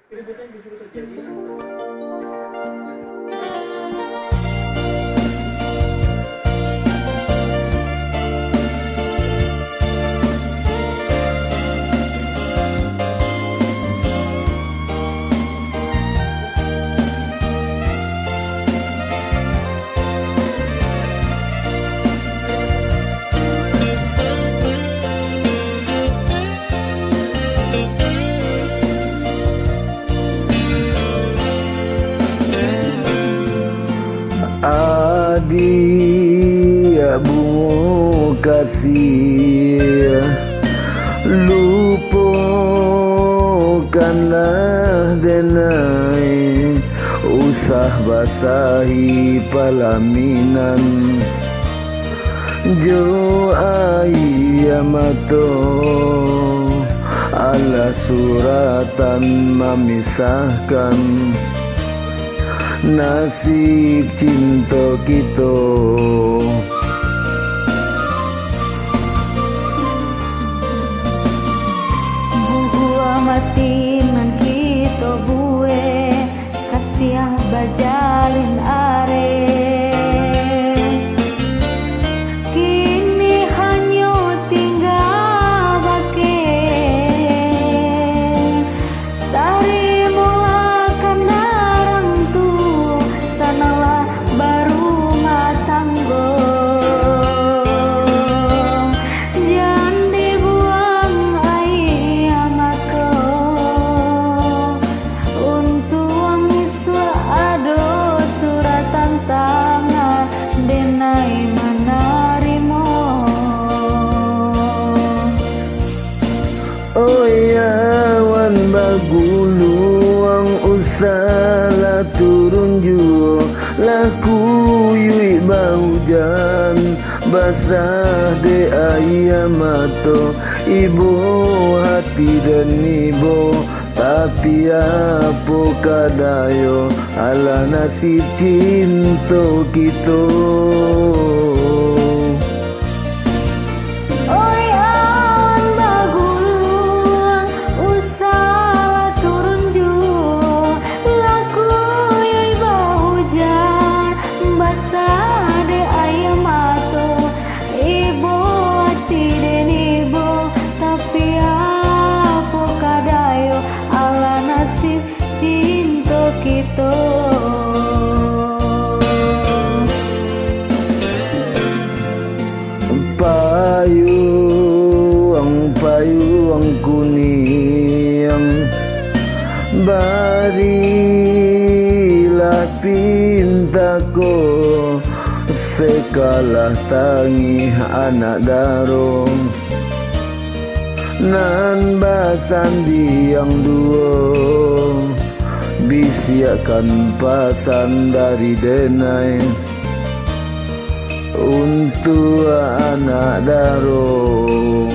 keributan justru terjadi. Adi abu kasih, lupakanlah denai, usah basahi palaminan, jo ayamato ala suratan memisahkan nasib cinta kita. Buah mati man kita bue kasiah bajalin are. Kini hanya tinggal bake dari mulakan darang tu tanalah baru matanggo. Jangan dibuang ayamako untuk wangiswa ado suratan tangan denai manarimo. Oh ya wan bagulu ang usala turun ju laku yui baujan basah de ayamato ibu hati dan ibu tapi apa kadayo ala nasib cinta kita. Payung kuning barilah pintaku sekalah tangi anak darong nan basandi yang dua bisiakan pasan dari denai untuk anak darong.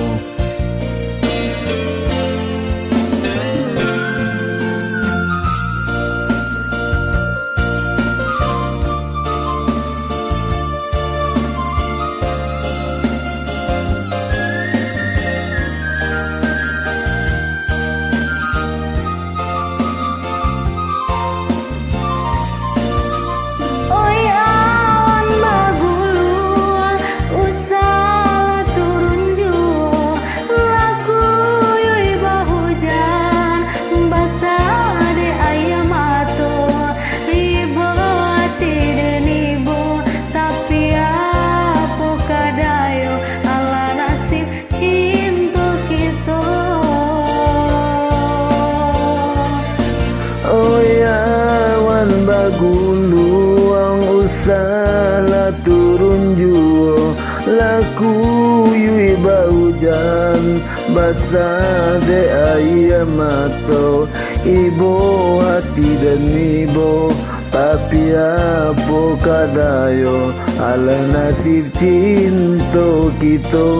Bagulu ang usala turun juo laku yui baujan basah de ayamato ibu hati dan ibu tapi apa kadayo ala nasib cinta kita.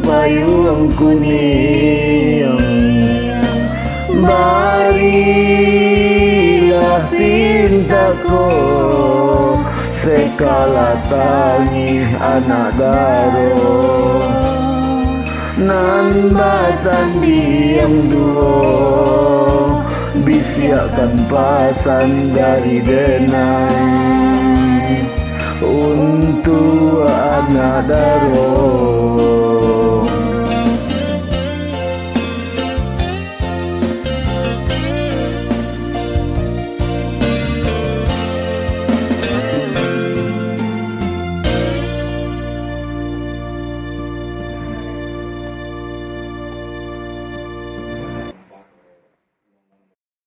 Payung kuning barilah pintaku kalatangi anak daro nan basan diam duo bisiakan pasan dari denai untuk anak daro.